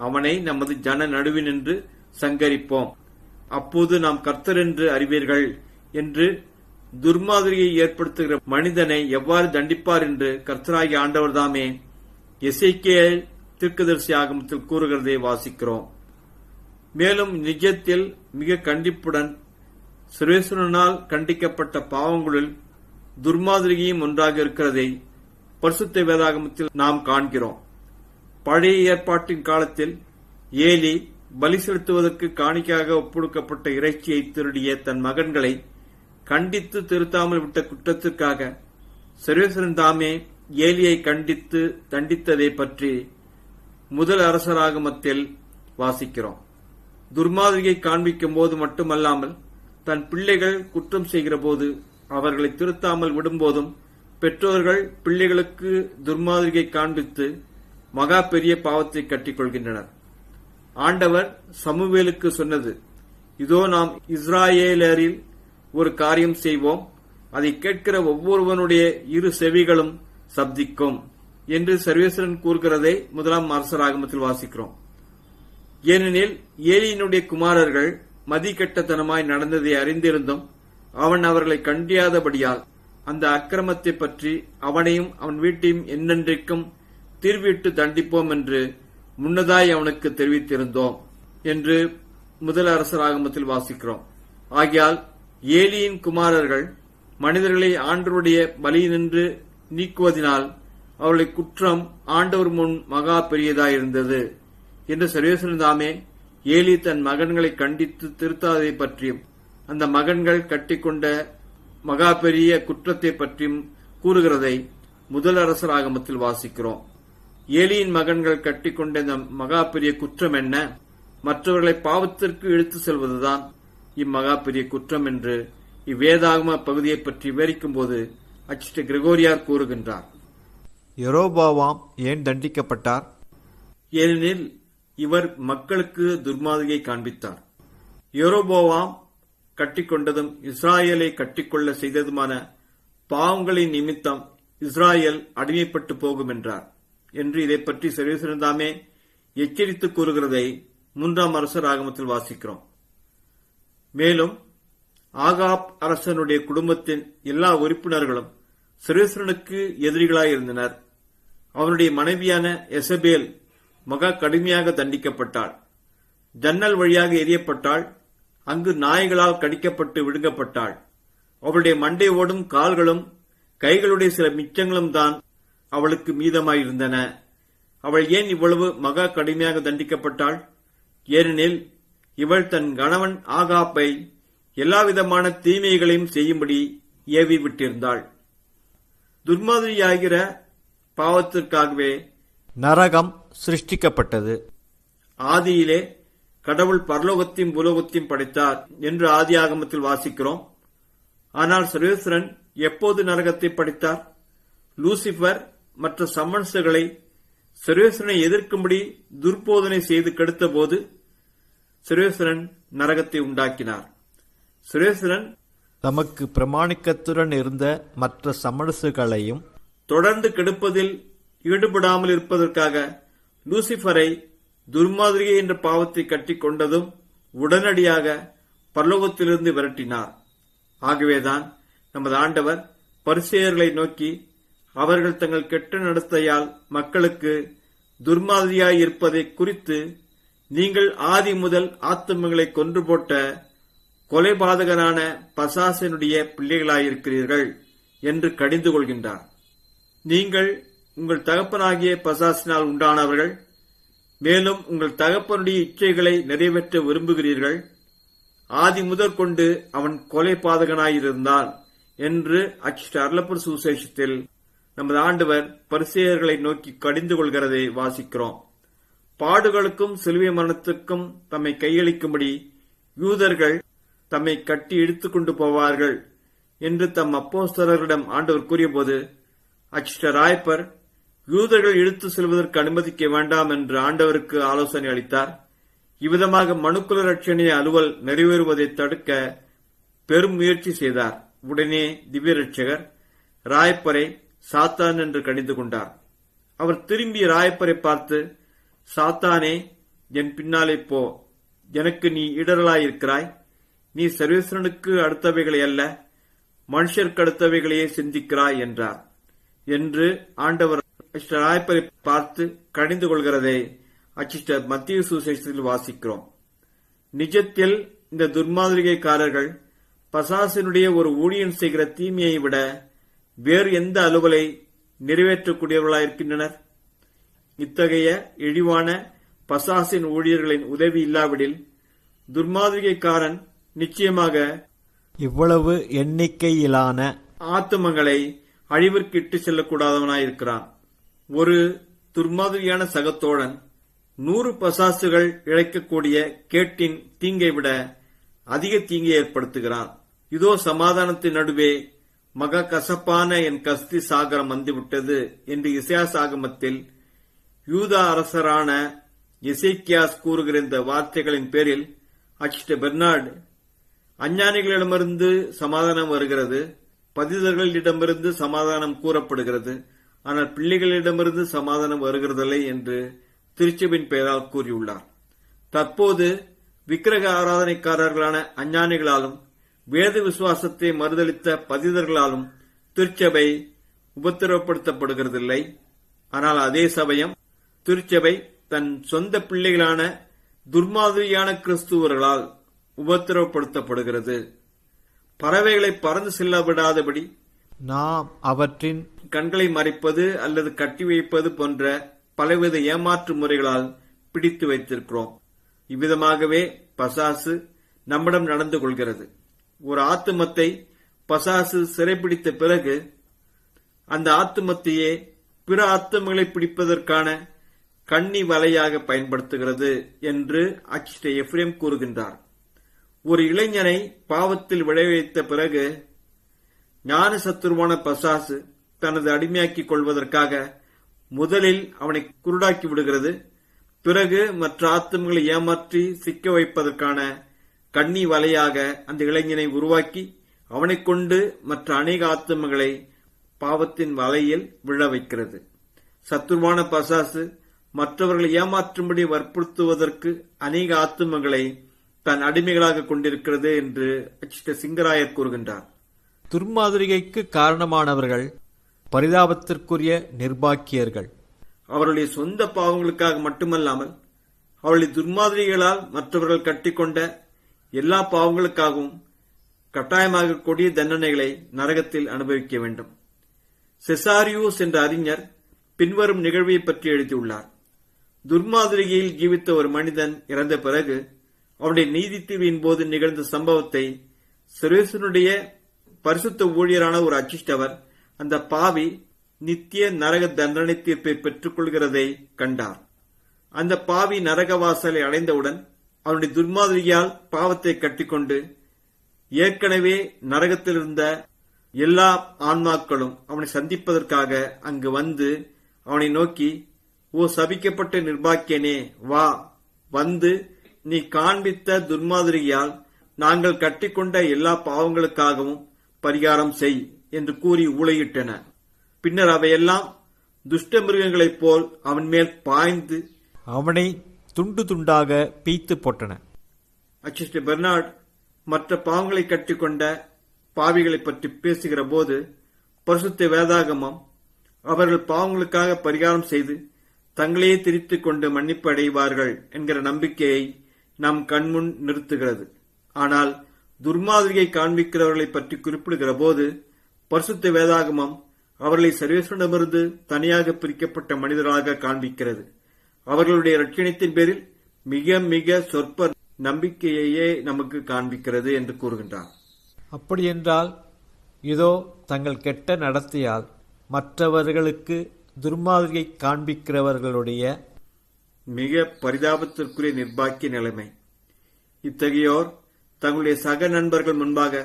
அவனை நமது ஜன நடுவினின்று சங்கரிப்போம். அப்போது நாம் கர்த்தர் என்று அறிவீர்கள் என்று துர்மாதிரியை ஏற்படுத்துகிற மனிதனை எவ்வாறு தண்டிப்பார் என்று கர்த்தராகிய ஆண்டவர்தாமே எசேக்கியேல் தீர்க்கதரிசி ஆகமத்தில் கூறுகிறதை வாசிக்கிறோம். மேலும் நிஜத்தில் மிக கண்டிப்புடன் சர்வேஸ்வரனால் கண்டிக்கப்பட்ட பாவங்களில் துர்மாதிரியும் ஒன்றாக இருக்கிறதை பரிசுத்த வேதாகமத்தில் நாம் காண்கிறோம். பழைய ஏற்பாட்டின் காலத்தில் ஏலி பலி செலுத்துவதற்கு காணிக்கையாக ஒப்புடுக்கப்பட்ட இறைச்சியை திருடிய தன் மகன்களை கண்டித்து திருத்தாமல் விட்ட குற்றத்திற்காக சர்வேஸ்வரன் தாமே ஏலியை கண்டித்து தண்டித்ததை பற்றி முதல் அரசராகமத்தில் வாசிக்கிறோம். துர்மாதிரியை காண்பிக்கும் போது மட்டுமல்லாமல் தன் பிள்ளைகள் குற்றம் செய்கிற போது அவர்களை திருத்தாமல் விடும்போதும் பெற்றோர்கள் பிள்ளைகளுக்கு துர்மாதிரியை காண்பித்து மகா பெரிய பாவத்தை கட்டிக்கொள்கின்றனர். ஆண்டவர் சமுவேலுக்கு சொன்னது, இதோ நாம் இஸ்ராயேலரில் ஒரு காரியம் செய்வோம், அதை கேட்கிற ஒவ்வொருவனுடைய இரு செவிகளும் சப்திக்கும் என்று சர்வேஸ்வரன் கூறுகிறதை முதலாம் அரசராகமத்தில் வாசிக்கிறோம். ஏனெனில் ஏலியினுடைய குமாரர்கள் மதிகெட்டத்தனமாய் நடந்ததை அறிந்திருந்தும் அவன் அவர்களை கண்டியாதபடியால் அந்த அக்கிரமத்தை பற்றி அவனையும் அவன் வீட்டையும் என்னென்றைக்கும் தீர்விட்டு தண்டிப்போம் என்று முன்னதாய் அவனுக்கு தெரிவித்திருந்தோம் என்று முதல் அரசராகமத்தில் வாசிக்கிறோம். ஆகையால் ஏலியின் குமாரர்கள் மனிதர்களை ஆண்டவருடைய பலியினின்று நீக்குவதினால் அவருடைய குற்றம் ஆண்டவர் முன் மகா பெரியதாயிருந்தது என்று சர்வேஸ்வரன் தாமே ஏலி தன் மகன்களை கண்டித்து திருத்தாதை பற்றியும் அந்த மகன்கள் கட்டிக்கொண்ட மகா பெரிய குற்றத்தை பற்றியும் கூறுகிறதை முதல் அரசராகமத்தில் வாசிக்கிறோம். ஏலியின் மகன்கள் கட்டிக்கொண்ட இந்த மகா பெரிய குற்றம் என்ன? மற்றவர்களை பாவத்திற்கு இழுத்து செல்வதுதான் இம்மகா பெரிய குற்றம் என்று இவ்வேதாகம பகுதியை பற்றி விவரிக்கும் போது அச்சிட்ட கிரகோரியார் கூறுகின்றார். யெரொபோவாம் ஏன் தண்டிக்கப்பட்டார்? ஏனெனில் இவர் மக்களுக்கு துர்மாதிரியை காண்பித்தார். யெரொபோவாம் கட்டிக்கொண்டதும் இஸ்ராயலை கட்டிக்கொள்ள செய்ததுமான பாவங்களின் நிமித்தம் இஸ்ராயல் அடிமைப்பட்டு போகும் என்றார் என்று இதை பற்றி சர்வேஸ்வரன் தாமே எச்சரித்து கூறுகிறதை மூன்றாம் அரசராகமத்தில் வாசிக்கிறோம். மேலும் ஆகாப் அரசனுடைய குடும்பத்தின் எல்லா உறுப்பினர்களும் சர்வேஸ்வரனுக்கு எதிரிகளாயிருந்தனர். அவனுடைய மனைவியான எசபேல் மகா கடுமையாக தண்டிக்கப்பட்டாள். ஜன்னல் வழியாக எரியப்பட்டாள். அங்கு நாய்களால் கடிக்கப்பட்டு விழுங்கப்பட்டாள். அவளுடைய மண்டை ஓடும் கால்களும் கைகளுடைய சில மிச்சங்களும் தான் அவளுக்கு மீதமாயிருந்தன. அவள் ஏன் இவ்வளவு மகா கடுமையாக தண்டிக்கப்பட்டாள்? ஏனெனில் இவள் தன் கணவன் ஆகாப்பை எல்லாவிதமான தீமைகளையும் செய்யும்படி ஏவி விட்டிருந்தாள். துர்மாதிரியாகிற பாவத்திற்காகவே நரகம் சிருஷ்டிக்கப்பட்டது. ஆதியிலே கடவுள் பரலோகத்தையும் பூலோகத்தையும் படைத்தார் என்று ஆதியாகமத்தில் வாசிக்கிறோம். ஆனால் சர்வேஸ்வரன் எப்போது நரகத்தை படைத்தார்? லூசிபர் மற்ற சம்மன்ஸ்களை சர்வேஸ்வரனை எதிர்க்கும்படி துர்போதனை செய்து கெடுத்த போது சர்வேஸ்வரன் நரகத்தை உண்டாக்கினார். சர்வேஸ்வரன் தமக்கு பிரமாணிக்கத்துடன் இருந்த மற்ற சமரசுகளையும் தொடர்ந்து கெடுப்பதில் ஈடுபடாமல் இருப்பதற்காக லூசிபரை துர்மாதிரியை என்ற பாவத்தை கட்டிக்கொண்டதும் உடனடியாக பரலோகத்திலிருந்து விரட்டினார். ஆகவேதான் நமது ஆண்டவர் பரிசேயர்களை நோக்கி அவர்கள் தங்கள் கெட்ட நடத்தையால் மக்களுக்கு துர்மாதிரியாய் இருப்பதை குறித்து நீங்கள் ஆதி முதல் ஆத்துமங்களை கொன்று போட்ட கொலைபாதகனான பசாசனுடைய பிள்ளைகளாயிருக்கிறீர்கள் என்று கடிந்து கொள்கின்றார். நீங்கள் உங்கள் தகப்பனாகிய பசாசினால் உண்டானவர்கள், மேலும் உங்கள் தகப்பனுடைய இச்சைகளை நிறைவேற்ற விரும்புகிறீர்கள். ஆதி முதற்கொண்டு அவன் கொலைபாதகனாயிருந்தான் என்று அச்சிட்ட அருளப்பர் சுவிசேஷத்தில் நமது ஆண்டவர் பரிசேயர்களை நோக்கி கடிந்து கொள்கிறதை வாசிக்கிறோம். பாடுகளுக்கும் சிலுவை மரணத்துக்கும் தம்மை கையளிக்கும்படி யூதர்கள் தம்மை கட்டி இழுத்துக் கொண்டு போவார்கள் என்று தம் அப்போஸ்தலர்களிடம் ஆண்டவர் கூறியபோது அச்சிட்ட ராயப்பர் யூதர்கள் இழுத்து செல்வதற்கு அனுமதிக்க வேண்டாம் என்று ஆண்டவருக்கு ஆலோசனை அளித்தார். இவ்விதமாக மனுக்குல ரட்சணிய அலுவல் நிறைவேறுவதை தடுக்க பெரும் முயற்சி செய்தார். உடனே திவ்ய ரட்சகர் ராயப்பரை சாத்தான் என்று கடிந்து கொண்டார். அவர் திரும்பி ராயப்பரை பார்த்து, சாத்தானே, என் பின்னாலே போ, எனக்கு நீ இடரலாயிருக்கிறாய். நீ சர்வேஸ்வரனுக்கு அடுத்தவைகளை அல்ல, மனுஷருக்கு அடுத்தவைகளையே சிந்திக்கிறாய் என்றார் என்று ஆண்டவர் ராயப்பரை பார்த்து கடிந்து கொள்கிறதை அச்சிட்ட மத்திய சுவிசேஷத்தில் வாசிக்கிறோம். நிஜத்தில் இந்த துர்மாதிரிகைக்காரர்கள் பசாசினுடைய ஒரு ஊழியன் செய்கிற தீமையை விட வேறு எந்த அலுவலை நிறைவேற்றக்கூடியவர்களாயிருக்கின்றனர்? இத்தகைய இழிவான பசாசின் ஊழியர்களின் உதவி இல்லாவிடில் துர்மாதிரிகைக்காரன் நிச்சயமாக இவ்வளவு எண்ணிக்கையிலான ஆத்துமங்களை அழிவிற்கு இட்டு செல்லக்கூடாதவனாயிருக்கிறான். ஒரு துர்மாதிரியான சகத்தோழன் 100 பசாசுகள் இழைக்கக்கூடிய கேட்டின் தீங்கை விட அதிக தீங்கை ஏற்படுத்துகிறான். இதோ சமாதானத்தின் நடுவே மகா கசப்பான என் கஸ்தி சாகரம் வந்துவிட்டது என்று இசையாஸ் ஆகமத்தில் யூதா அரசரான எசேக்கியாஸ் கூறுகிற இந்த வார்த்தைகளின் பேரில் அச்சிட்ட பெர்னார்டு, அஞ்ஞானிகளிடமிருந்து சமாதானம் வருகிறது, பதிதர்களிடமிருந்து சமாதானம் கூறப்படுகிறது, ஆனால் பிள்ளைகளிடமிருந்து சமாதானம் வருகிறதில்லை என்று திருச்சபின் பெயரால் கூறியுள்ளார். தற்போது விக்கிரக ஆராதனைக்காரர்களான அஞ்ஞானிகளாலும் வேத விசுவாசத்தை மறுதளித்த பதிதர்களாலும் திருச்சபை உபத்திரவப்படுத்தப்படுகிறதில்லை. ஆனால் அதே சமயம் திருச்சபை தன் சொந்த பிள்ளைகளான துர்மாதிரியான கிறிஸ்துவர்களால் உபத்திரவப்படுத்தப்படுகிறது. பறவைகளை பறந்து செல்ல விடாதபடி நாம் அவற்றின் கண்களை மறைப்பது அல்லது கட்டி வைப்பது போன்ற பலவித ஏமாற்று முறைகளால் பிடித்து வைத்திருக்கிறோம். இவ்விதமாகவே பசாசு நம்மிடம் நடந்து கொள்கிறது. ஒரு ஆத்துமத்தை பசாசு சிறைப்பிடித்த பிறகு அந்த ஆத்துமத்தையே பிற ஆத்துமங்களை பிடிப்பதற்கான கண்ணி வலையாக பயன்படுத்துகிறது என்று அச்சிட்ட எப்ரேம் கூறுகின்றார். ஒரு இளைஞனை பாவத்தில் விளைவித்த பிறகு ஞான சத்துருவான பசாசு தனது அடிமையாக்கிக் கொள்வதற்காக முதலில் அவனை குருடாக்கி விடுகிறது. பிறகு மற்ற ஆத்துமங்களை ஏமாற்றி சிக்க வைப்பதற்கான கண்ணி வலையாக அந்த இளைஞனை உருவாக்கி அவனைக் கொண்டு மற்ற அநேக ஆத்துமங்களை பாவத்தின் வலையில் விழ வைக்கிறது. சத்துருவான பசாசு மற்றவர்களை ஏமாற்றும்படி வற்புறுத்துவதற்கு அநேக ஆத்துமங்களை தன் அடிமைகளாக கொண்டிருக்கிறது என்று அச்சிட்ட சிங்கராயர் கூறுகின்றார். துர்மாதிரிகைக்கு காரணமானவர்கள் பரிதாபத்திற்குரிய நிர்பாக்கியர்கள். அவருடைய சொந்த பாவங்களுக்காக மட்டுமல்லாமல் அவருடைய துர்மாதிரிகளால் மற்றவர்கள் கட்டிக்கொண்ட எல்லா பாவங்களுக்காகவும் கட்டாயமாக கொடிய தண்டனைகளை நரகத்தில் அனுபவிக்க வேண்டும். செசாரியூஸ் என்ற அறிஞர் பின்வரும் நிகழ்வை பற்றி எழுதியுள்ளார். துர்மாதிரிகையில் ஜீவித்த ஒரு மனிதன் இறந்த பிறகு அவருடைய நீதி தீர்வின் போது நிகழ்ந்த சம்பவத்தை சர்வேசனுடைய பரிசுத்த ஊழியரான ஒரு அச்சிஷ்டவர் அந்த பாவி நித்திய நரக தண்டனை தீர்ப்பை பெற்றுக் கொள்கிறதை கண்டார். அந்த பாவி நரக வாசலை அடைந்தவுடன் அவனுடைய துர்மாதிரியால் பாவத்தை கட்டிக்கொண்டு ஏற்கனவே நரகத்தில் இருந்த எல்லா ஆன்மாக்களும் அவனை சந்திப்பதற்காக அங்கு வந்து அவனை நோக்கி, ஓ சபிக்கப்பட்ட நிர்பாக்கியனே, வா, வந்து நீ காண்பித்த துர்மாதிரியால் நாங்கள் கட்டிக்கொண்ட எல்லா பாவங்களுக்காகவும் பரிகாரம் செய் என்று கூறி ஊளையிட்டன. பின்னர் அவையெல்லாம் துஷ்ட மிருகங்களைப் போல் அவன் மேல் பாய்ந்து அவனை துண்டு துண்டாக பீத்து போட்டன. அச்சிஸ்டர் பெர்னார்ட் மற்ற பாவங்களை கட்டிக்கொண்ட பாவிகளை பற்றி பேசுகிற போது பரிசுத்த வேதாகமம் அவர்கள் பாவங்களுக்காக பரிகாரம் செய்து தங்களையே திரித்துக் கொண்டு மன்னிப்பு அடைவார்கள் என்கிற நம்பிக்கையை நம் கண்முன் நிறுத்துகிறது. ஆனால் துர்மாதிரியை காண்பிக்கிறவர்களை பற்றி குறிப்பிடுகிற போது பரிசுத்த வேதாகமம் அவர்களை சர்வேஸ்வரனிடமிருந்து தனியாக பிரிக்கப்பட்ட மனிதர்களாக காண்பிக்கிறது. அவர்களுடைய ரட்சணத்தின் பேரில் மிக மிக சொற்ப நம்பிக்கையையே நமக்கு காண்பிக்கிறது என்று கூறுகின்றார். அப்படியென்றால் இதோ தங்கள் கெட்ட நடத்தையால் மற்றவர்களுக்கு துர்மாதிரியை காண்பிக்கிறவர்களுடைய மிக பரிதாபத்திற்குரிய நிர்பாக்கிய நிலைமை. இத்தகையோர் தங்களுடைய சக நண்பர்கள் முன்பாக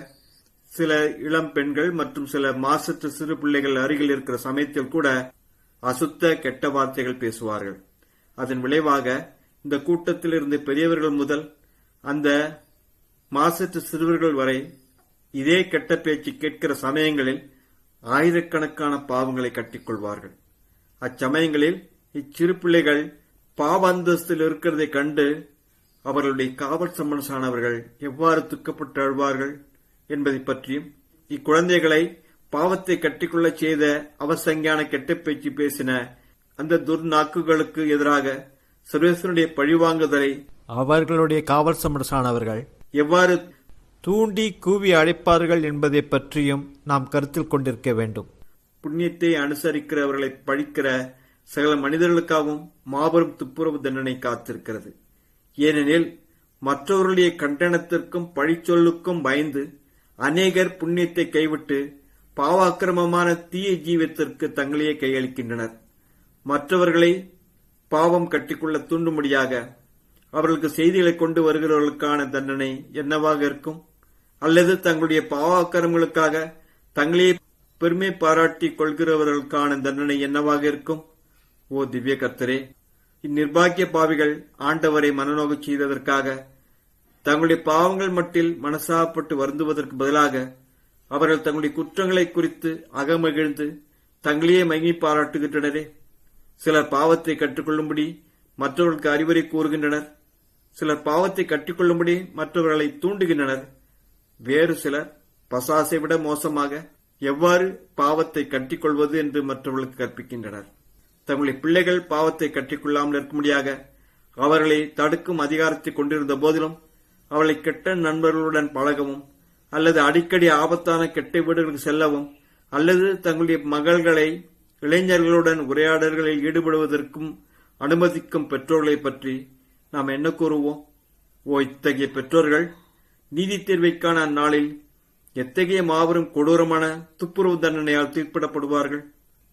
சில இளம் பெண்கள் மற்றும் சில மாசற்ற சிறு பிள்ளைகள் அருகில் இருக்கிற சமயத்தில் கூட அசுத்த கெட்ட வார்த்தைகள் பேசுவார்கள். அதன் விளைவாக இந்த கூட்டத்தில் இருந்து பெரியவர்கள் முதல் அந்த மாசற்ற சிறுவர்கள் வரை இதே கெட்ட பேச்சு கேட்கிற சமயங்களில் ஆயிரக்கணக்கான பாவங்களை கட்டிக்கொள்வார்கள். அச்சமயங்களில் இச்சிறு பிள்ளைகள் பாவ அந்தஸ்தில் இருக்கிறதை கண்டு அவர்களுடைய காவல் சம்பந்தமானவர்கள் எவ்வாறு துக்கப்பட்டு அழுவார்கள் என்பதை பற்றியும், இக்குழந்தைகளை பாவத்தை கட்டிக்கொள்ள செய்த அவசங்கியான கெட்ட பேச்சு பேசின அந்த துர்நாக்குகளுக்கு எதிராக சர்வேஸ்வரனுடைய பழிவாங்குதலை அவர்களுடைய காவல் சம்பந்தமானவர்கள் எவ்வாறு தூண்டி கூவி அழைப்பார்கள் என்பதை பற்றியும் நாம் கருத்தில் கொண்டிருக்க வேண்டும். புண்ணியத்தை அனுசரிக்கிறவர்களை பழிக்கிற சகல மனிதர்களுக்காகவும் மாபெரும் துப்புரவு தண்டனை காத்திருக்கிறது. ஏனெனில் மற்றவர்களுடைய கண்டனத்திற்கும் பழிச்சொல்லுக்கும் பயந்து அநேகர் புண்ணியத்தை கைவிட்டு பாவாக்கிரமமான தீய ஜீவத்திற்கு தங்களையே கையளிக்கின்றனர். மற்றவர்களை பாவம் கட்டிக்கொள்ள தூண்டும்படியாக அவர்களுக்கு செய்திகளை கொண்டு வருகிறவர்களுக்கான தண்டனை என்னவாக இருக்கும்? அல்லது தங்களுடைய பாவாக்கிரமங்களுக்காக தங்களையே பெருமை பாராட்டிக் கொள்கிறவர்களுக்கான தண்டனை என்னவாக இருக்கும்? ஓ திவ்ய கர்த்தரே, இந்நிர்பாக்கிய பாவிகள் ஆண்டவரை மனநோகச் செய்ததற்காக தங்களுடைய பாவங்கள் மட்டில் மனசாப்பட்டு வருந்துவதற்கு பதிலாக அவர்கள் தங்களுடைய குற்றங்களை குறித்து அகமகிழ்ந்து தங்களையே மகிமை பாராட்டுகின்றனரே. சிலர் பாவத்தை கற்றுக்கொள்ளும்படி மற்றவர்களுக்கு அறிவுரை கூறுகின்றனர். சிலர் பாவத்தை கற்றுக்கொள்ளும்படி மற்றவர்களை தூண்டுகின்றனர். வேறு சிலர் பசாசை விட மோசமாக எவ்வாறு பாவத்தை கட்டிக்கொள்வது என்று மற்றவர்களுக்கு கற்பிக்கின்றனர். தங்களுடைய பிள்ளைகள் பாவத்தை கட்டிக்கொள்ளாமல் இருக்கும்படியாக அவர்களை தடுக்கும் அதிகாரத்தை கொண்டிருந்த போதிலும் அவர்களை கெட்ட நண்பர்களுடன் பழகவும் அல்லது அடிக்கடி ஆபத்தான கெட்ட வீடுகளுக்கு செல்லவும் அல்லது தங்களுடைய மகள்களை இளைஞர்களுடன் உரையாடல்களில் ஈடுபடுவதற்கும் அனுமதிக்கும் பெற்றோர்களை பற்றி நாம் என்ன கூறுவோம்? ஓ இத்தகைய பெற்றோர்கள் நீதி தேர்வைக்கான அந்நாளில் எத்தகைய மாபெரும் கொடூரமான துப்புரவு தண்டனையால் தீர்ப்பிடப்படுவார்கள்.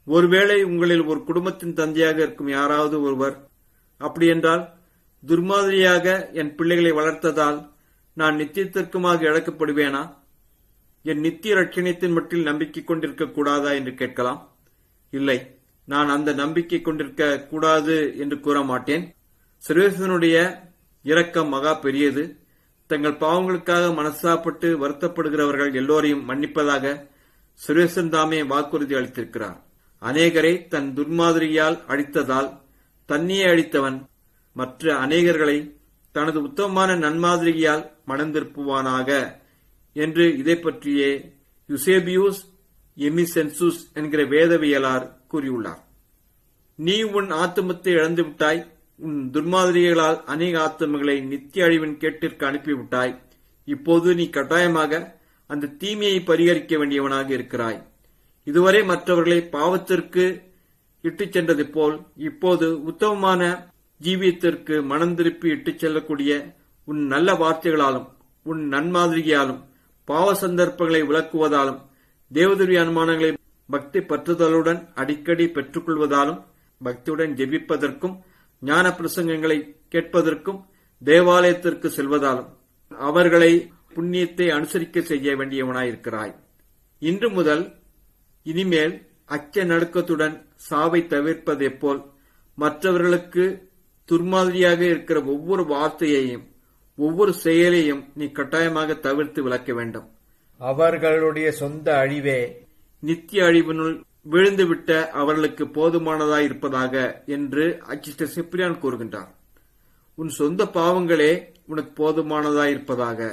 ஒருவேளை உங்களில் ஒரு குடும்பத்தின் தந்தையாக இருக்கும் யாராவது ஒருவர் அப்படியென்றால், துர்மாதிரியாக என் பிள்ளைகளை வளர்த்ததால் நான் நித்தியத்திற்குமாக இழக்கப்படுவேனா? என் நித்திய ரட்சணத்தின் மட்டில் நம்பிக்கை கொண்டிருக்க கூடாதா என்று கேட்கலாம். இல்லை, நான் அந்த நம்பிக்கை கொண்டிருக்க கூடாது என்று கூற மாட்டேன். சர்வேசனுடைய இரக்கம் மகா பெரியது. தங்கள் பாவங்களுக்காக மனசாப்பட்டு வருத்தப்படுகிறவர்கள் எல்லோரையும் மன்னிப்பதாக சர்வேசன் தாமே வாக்குறுதி அளித்திருக்கிறார். அநேகரை தன் துர்மாதிரியால் அழித்ததால் தன்னையே அழித்தவன் மற்ற அநேகர்களை தனது உத்தமமான நன்மாதிரியால் மணந்திருப்புவானாக என்று இதை பற்றியே யுசேபியூஸ் எமிசென்சுஸ் என்கிற வேதவியலார் கூறியுள்ளார். நீ உன் ஆத்துமத்தை இழந்துவிட்டாய். உன் துர்மாதிரிகளால் அநேக ஆத்துமங்களை நித்திய அழிவின் கேட்டிற்கு அனுப்பிவிட்டாய். இப்போது நீ கட்டாயமாக அந்த தீமையை பரிகரிக்க வேண்டியவனாக இருக்கிறாய். இதுவரை மற்றவர்களை பாவத்திற்கு இட்டுச் சென்றது போல் இப்போது உத்தமமான ஜீவியத்திற்கு மனம் திருப்பி இட்டுச் செல்லக்கூடிய உன் நல்ல வார்த்தைகளாலும் உன் நன்மாதிரியாலும் பாவ சந்தர்ப்பங்களை விளக்குவதாலும் தேவதுரிய அனுமானங்களை பக்தி பற்றுதலுடன் அடிக்கடி பெற்றுக்கொள்வதாலும் பக்தியுடன் ஜெபிப்பதற்கும் ஞான பிரசங்கங்களை கேட்பதற்கும் தேவாலயத்திற்கு செல்வதாலும் அவர்களை புண்ணியத்தை அனுசரிக்க செய்ய வேண்டியவனாயிருக்கிறாய். இன்று முதல் இனிமேல் அச்ச நடுக்கத்துடன் சாவை தவிர்ப்பதை போல் மற்றவர்களுக்கு துர்மாதிரியாக இருக்கிற ஒவ்வொரு வார்த்தையையும் ஒவ்வொரு செயலையும் நீ கட்டாயமாக தவிர்த்து விளக்க வேண்டும். அவர்களுடைய சொந்த அழிவே நித்திய அழிவினுள் விழுந்துவிட்ட அவர்களுக்கு போதுமானதாயிருப்பதாக என்று அச்சிஷ்ட சிப்ரியான் கூறுகின்றார். உன் சொந்த பாவங்களே உனக்கு போதுமானதாயிருப்பதாக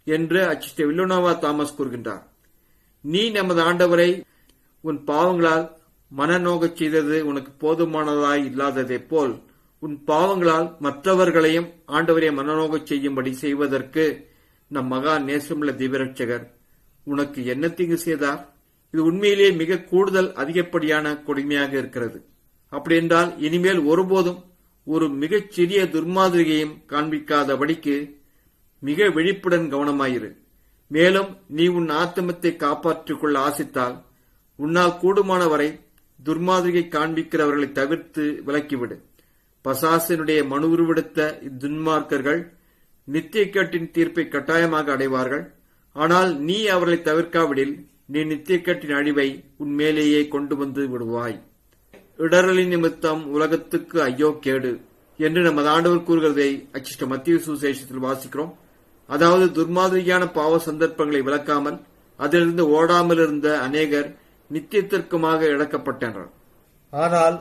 என்று அச்சிஷ்ட வில்லுனவா தாமஸ் கூறுகின்றார். நீ நமது ஆண்டவரை உன் பாவங்களால் மனநோகச் செய்தது உனக்கு போதுமானதாய் இல்லாததைப் போல் உன் பாவங்களால் மற்றவர்களையும் ஆண்டவரை மனநோகச் செய்யும்படி செய்வதற்கு நம் மகா நேசமுள்ள திவ்யரட்சகர் உனக்கு என்ன தீங்கு செய்தார்? இது உண்மையிலேயே மிக கூடுதல் அதிகப்படியான கொடுமையாக இருக்கிறது. அப்படியென்றால் இனிமேல் ஒருபோதும் ஒரு மிகச் சிறிய துர்மாதிரிகையும் காண்பிக்காதபடிக்கு மிக விழிப்புடன் கவனமாயிரு. மேலும் நீ உன் ஆத்மத்தை காப்பாற்றிக் கொள்ள ஆசித்தால் உன்னால் கூடுமான வரை துர்மாதிரிகை காண்பிக்கிறவர்களை தவிர்த்து விலக்கிவிடு. பசாசனுடைய மனு உருவெடுத்த இத்துன்மார்க்கர்கள் நித்திய கேட்டின் தீர்ப்பை கட்டாயமாக அடைவார்கள். ஆனால் நீ அவர்களை தவிர்க்காவிடில் நீ நித்திய கேட்டின் அழிவை உன்மேலேயே கொண்டு வந்து விடுவாய். இடரலின் நிமித்தம் உலகத்துக்கு ஐயோ கேடு என்று நமது ஆண்டவர் கூறுகிறதை அச்சிஷ்ட மத்திய சுசேஷத்தில் வாசிக்கிறோம். அதாவது துர்மாதிரியான பாவ சந்தர்ப்பங்களை விளக்காமல் அதிலிருந்து ஓடாமல் இருந்த அநேகர் நித்தியத்திற்குமாக இழக்கப்பட்டனர். ஆனால்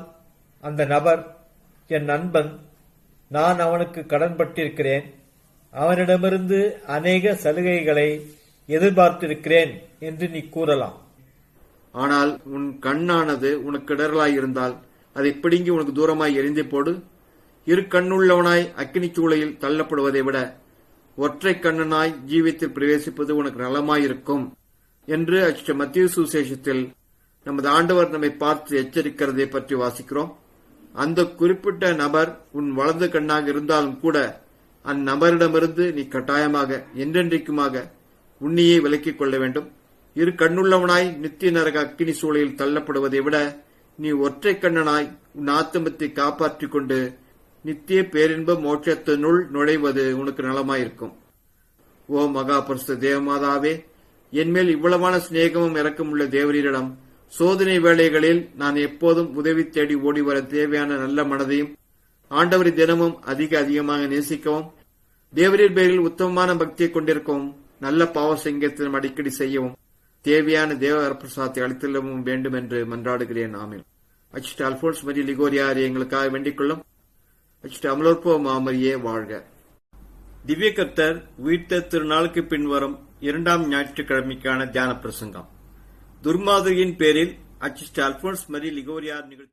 அந்த நபர் என் நண்பன், நான் அவனுக்கு கடன்பட்டிருக்கிறேன், அவனிடமிருந்து அநேக சலுகைகளை எதிர்பார்த்திருக்கிறேன் என்று நீ கூறலாம். ஆனால் உன் கண்ணானது உனக்கு இடரலாய் இருந்தால் அதை பிடுங்கி உனக்கு தூரமாய் எரிந்து போடு. இரு கண்ணுள்ளவனாய் அக்கினி சூளையில் தள்ளப்படுவதை விட ஒற்றை கண்ணனாய் ஜீவித்தில் பிரவேசிப்பது உனக்கு நலமாயிருக்கும் என்று அச்சிஷ்ட மத்திய சுசேஷத்தில் நமது ஆண்டவர் நம்மை பார்த்து எச்சரிக்கிறதை பற்றி வாசிக்கிறோம். அந்த குறிப்பிட்ட நபர் உன் வலது கண்ணாக இருந்தாலும் கூட அந்நபரிடமிருந்து நீ கட்டாயமாக என்றென்றைக்குமாக உன்னையே விலக்கிக் கொள்ள வேண்டும். இரு கண்ணுள்ளவனாய் நித்திய நரக அக்கினி சூளையில் தள்ளப்படுவதை விட நீ ஒற்றை கண்ணனாய் உன் ஆத்துமத்தை காப்பாற்றிக் கொண்டு நித்திய பேரின்ப மோட்சத்தினுள் நுழைவது உனக்கு நலமாயிருக்கும். ஓ மகா பரிசுத்த தேவமாதாவே, என்மேல் இவ்வளவான சிநேகமும் இரக்கமுள்ள தேவரீரிடம் சோதனை வேளைகளில் நான் எப்போதும் உதவி தேடி ஓடிவர தேவையான நல்ல மனதையும் ஆண்டவரை தினமும் அதிகமாக நேசிக்கவும் தேவரீர் பேரில் உத்தமமான பக்தியை கொண்டிருக்கவும் நல்ல பாவ சங்கீதத்திலும் அடிக்கடி செய்யவும் தேவையான தேவ வரப்பிரசாதத்தை அளித்தள்ளவும் வேண்டும் என்று மன்றாடுகிறேன். ஆமென். அச்சிட்ட அல்போன்ஸ் மரி லிகோரியாரை எங்களுக்காக வேண்டிக் கொள்ளும். அச்சிட்ட அமலோற்போ மாமரியே வாழ்க. திவ்ய கர்த்தர் உயிர்த்த திருநாளுக்கு பின்வரும் 2ஆம் ஞாயிற்றுக்கிழமைக்கான தியான பிரசங்கம். துர்மாதிரியின் பேரில் அச்சிட்ட அல்போன்ஸ் மரி லிகோரியார் நிகழ்ச்சி